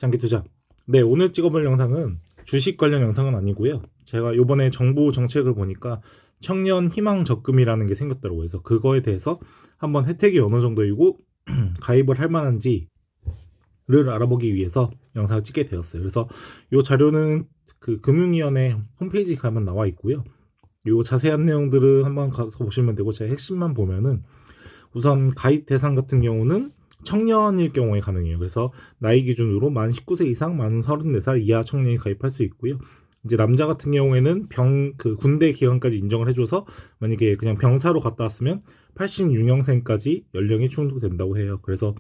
장기투자. 네, 오늘 찍어볼 영상은 주식 관련 영상은 아니고요. 제가 요번에 정부 정책을 보니까 청년 희망 적금이라는 게 생겼더라고요. 그래서 그거에 대해서 한번 혜택이 어느 정도이고 가입을 할 만한지를 알아보기 위해서 영상을 찍게 되었어요. 그래서 요 자료는 그 금융위원회 홈페이지 가면 나와 있고요. 요 자세한 내용들은 한번 가서 보시면 되고, 제가 핵심만 보면은 우선 가입 대상 같은 경우는 청년일 경우에 가능해요. 그래서 나이 기준으로 만 19세 이상, 만 34살 이하 청년이 가입할 수 있고요. 이제 남자 같은 경우에는 군대 기간까지 인정을 해줘서 만약에 그냥 병사로 갔다 왔으면 86년생까지 연령이 충족된다고 해요. 그래서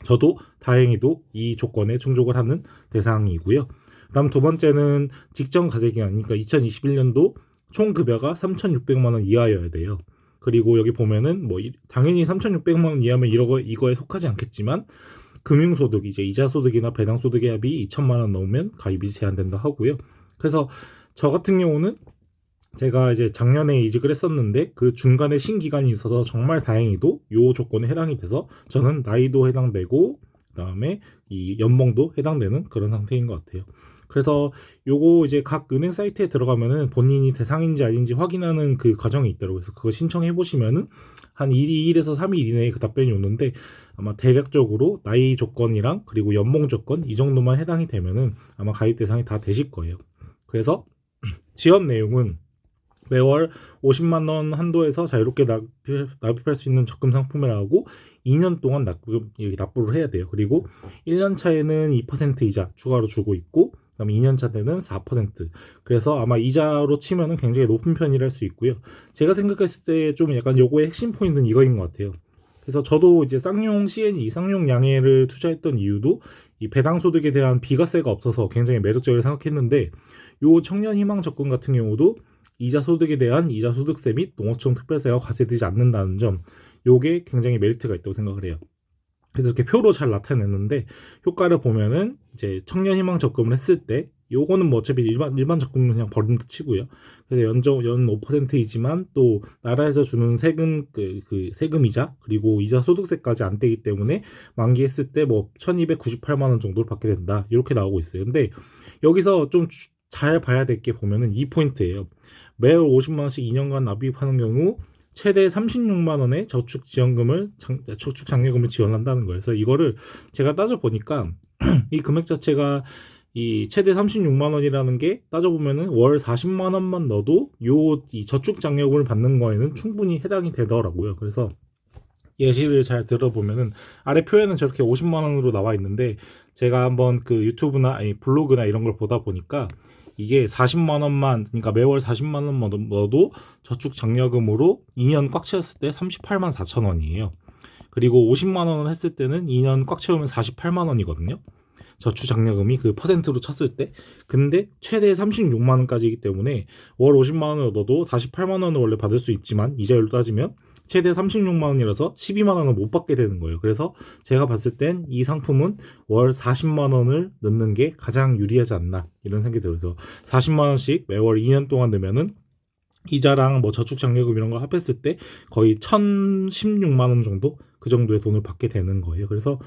저도 다행히도 이 조건에 충족을 하는 대상이고요. 다음 두 번째는 직전 가세 기간, 그러니까 2021년도 총 급여가 3,600만 원 이하여야 돼요. 그리고 여기 보면은 뭐 당연히 3,600만 원 이하면 이거에 속하지 않겠지만 금융소득, 이제 이자소득이나 배당소득의 합이 2천만 원 넘으면 가입이 제한된다 하고요. 그래서 저 같은 경우는 제가 이제 작년에 이직을 했었는데 그 중간에 쉰 기간이 있어서 정말 다행히도 요 조건에 해당이 돼서 저는 나이도 해당되고 그다음에 이 연봉도 해당되는 그런 상태인 것 같아요. 그래서 요거 이제 각 은행 사이트에 들어가면은 본인이 대상인지 아닌지 확인하는 그 과정이 있더라고요. 그래서 그거 신청해 보시면은 한 2일에서 3일 이내에 그 답변이 오는데, 아마 대략적으로 나이 조건이랑 그리고 연봉 조건 이 정도만 해당이 되면은 아마 가입 대상이 다 되실 거예요. 그래서 지원 내용은 매월 50만 원 한도에서 자유롭게 납입할 수 있는 적금 상품이라고 2년 동안 납부를 해야 돼요. 그리고 1년 차에는 2% 이자 추가로 주고 있고, 그다음에 2년 차 때는 4%. 그래서 아마 이자로 치면은 굉장히 높은 편이랄 수 있고요. 제가 생각했을 때 좀 약간 요거의 핵심 포인트는 이거인 것 같아요. 그래서 저도 이제 쌍용 CNE, 쌍용 양해를 투자했던 이유도 이 배당 소득에 대한 비과세가 없어서 굉장히 매력적이라고 생각했는데, 요 청년 희망 적금 같은 경우도 이자 소득에 대한 이자 소득세 및 농어촌 특별세가 과세되지 않는다는 점, 요게 굉장히 메리트가 있다고 생각을 해요. 그래서 이렇게 표로 잘 나타냈는데, 효과를 보면은 이제 청년 희망 적금을 했을 때 요거는 뭐 어차피 일반 적금은 그냥 버린다 치고요. 그래서 연 5%이지만 또 나라에서 주는 세금 세금이자 그리고 이자 소득세까지 안 떼기 때문에 만기했을 때 뭐 1,298만 원 정도를 받게 된다, 이렇게 나오고 있어요. 근데 여기서 좀 잘 봐야 될 게 보면은 이 포인트예요. 매월 50만 원씩 2년간 납입하는 경우 최대 36만 원의 저축 장려금을 지원한다는 거예요. 그래서 이거를 제가 따져 보니까 이 금액 자체가 이 최대 36만 원이라는 게 따져보면은 월 40만 원만 넣어도 이 저축 장려금을 받는 거에는 충분히 해당이 되더라고요. 그래서 예시를 잘 들어보면은 아래 표에는 저렇게 50만 원으로 나와 있는데, 제가 한번 그 유튜브나 블로그나 이런 걸 보다 보니까 이게 40만 원만, 그러니까 매월 40만 원만 넣어도 저축 장려금으로 2년 꽉 채웠을 때 38만 4천 원이에요. 그리고 50만 원을 했을 때는 2년 꽉 채우면 48만 원이거든요. 저축 장려금이 그 퍼센트로 쳤을 때. 근데 최대 36만 원까지이기 때문에 월 50만 원을 얻어도 48만 원을 원래 받을 수 있지만 이자율로 따지면 최대 36만 원이라서 12만 원을 못 받게 되는 거예요. 그래서 제가 봤을 땐 이 상품은 월 40만 원을 넣는 게 가장 유리하지 않나, 이런 생각이 들어서 40만 원씩 매월 2년 동안 넣으면은 이자랑 뭐 저축 장려금 이런 거 합했을 때 거의 1,016만 원 정도, 그 정도의 돈을 받게 되는 거예요. 그래서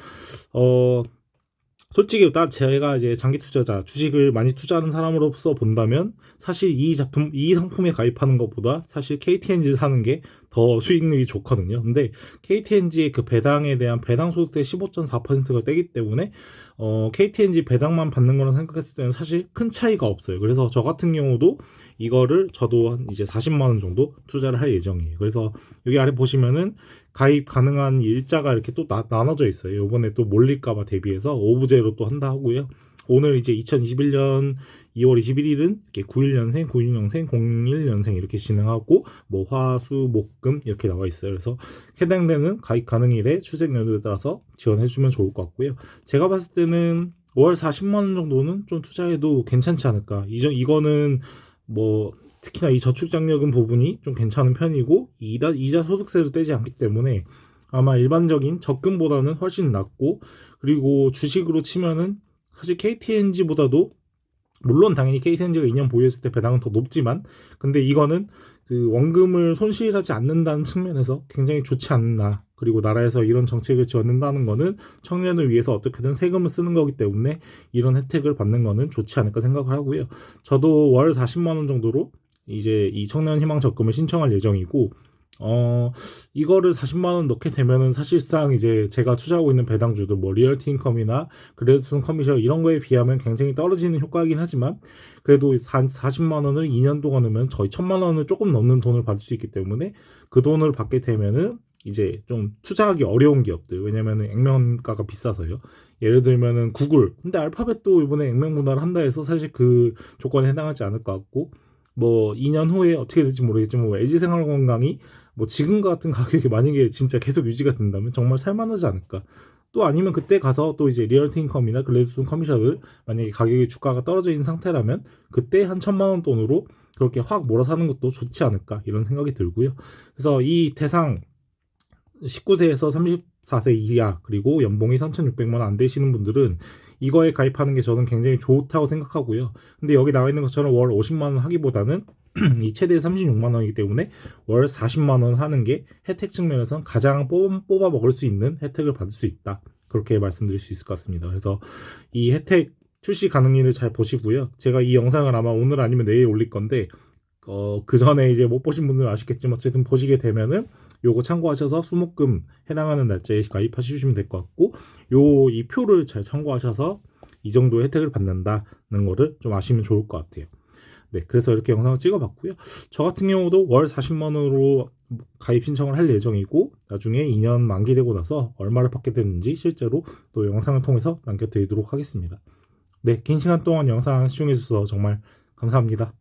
솔직히 제가 이제 장기 투자자, 주식을 많이 투자하는 사람으로서 본다면 사실 이 상품에 가입하는 것보다 사실 KTNG 사는 게 더 수익률이 좋거든요. 근데 KTNG의 그 배당에 대한 배당 소득세 15.4%가 떼기 때문에 KTNG 배당만 받는 거랑 생각했을 때는 사실 큰 차이가 없어요. 그래서 저 같은 경우도 이거를 저도 한 이제 40만 원 정도 투자를 할 예정이에요. 그래서 여기 아래 보시면은 가입 가능한 일자가 이렇게 또 나눠져 있어요. 이번에 또 몰릴까봐 대비해서 오브제로 또 한다 하고요. 오늘 이제 2021년 2월 21일은 이렇게 91년생, 96년생, 01년생 이렇게 진행하고 뭐 화, 수, 목, 금 이렇게 나와 있어요. 그래서 해당되는 가입 가능일에 출생 연도에 따라서 지원해주면 좋을 것 같고요. 제가 봤을 때는 월 40만 원 정도는 좀 투자해도 괜찮지 않을까. 이거는 뭐 특히나 이 저축장려금 부분이 좀 괜찮은 편이고 이자 소득세도 떼지 않기 때문에 아마 일반적인 적금보다는 훨씬 낫고, 그리고 주식으로 치면은 사실 KTNG보다도, 물론 당연히 KTNG가 2년 보유했을 때 배당은 더 높지만, 근데 이거는 그 원금을 손실하지 않는다는 측면에서 굉장히 좋지 않나 그리고 나라에서 이런 정책을 지원한다는 거는 청년을 위해서 어떻게든 세금을 쓰는 거기 때문에 이런 혜택을 받는 거는 좋지 않을까 생각을 하고요. 저도 월 40만 원 정도로 이제 이 청년 희망 적금을 신청할 예정이고, 이거를 40만 원 넣게 되면은 사실상 이제 제가 투자하고 있는 배당주도 뭐 리얼티 인컴이나 그레이트손 커미셜 이런 거에 비하면 굉장히 떨어지는 효과이긴 하지만, 그래도 40만 원을 2년 동안 넣으면 저희 1,000만 원을 조금 넘는 돈을 받을 수 있기 때문에 그 돈을 받게 되면은 이제 좀 투자하기 어려운 기업들, 왜냐면은 액면가가 비싸서요. 예를 들면은 구글, 근데 알파벳도 이번에 액면 분할을 한다 해서 사실 그 조건에 해당하지 않을 것 같고, 뭐 2년 후에 어떻게 될지 모르겠지만 뭐 LG생활건강이 뭐 지금 같은 가격이 만약에 진짜 계속 유지가 된다면 정말 살만하지 않을까. 또 아니면 그때 가서 또 이제 리얼티인컴이나 글래드스톤 커미션을 만약에 가격이 주가가 떨어져 있는 상태라면 그때 한 1,000만 원 돈으로 그렇게 확 몰아 사는 것도 좋지 않을까 이런 생각이 들고요. 그래서 이 대상 19세에서 34세 이하 그리고 연봉이 3,600만 원 안 되시는 분들은 이거에 가입하는 게 저는 굉장히 좋다고 생각하고요. 근데 여기 나와 있는 것처럼 월 50만 원 하기보다는 이 최대 36만 원이기 때문에 월 40만 원 하는 게 혜택 측면에선 가장 뽑아 먹을 수 있는 혜택을 받을 수 있다. 그렇게 말씀드릴 수 있을 것 같습니다. 그래서 이 혜택 출시 가능일을 잘 보시고요. 제가 이 영상을 아마 오늘 아니면 내일 올릴 건데 그 전에 이제 못 보신 분들은 아시겠지만 어쨌든 보시게 되면은 요거 참고하셔서 수목금 해당하는 날짜에 가입하시면 될 것 같고, 이 표를 잘 참고하셔서 이 정도 혜택을 받는다는 거를 좀 아시면 좋을 것 같아요. 네, 그래서 이렇게 영상을 찍어봤고요. 저 같은 경우도 월 40만 원으로 가입 신청을 할 예정이고, 나중에 2년 만기되고 나서 얼마를 받게 되는지 실제로 또 영상을 통해서 남겨드리도록 하겠습니다. 네, 긴 시간 동안 영상 시청해주셔서 정말 감사합니다.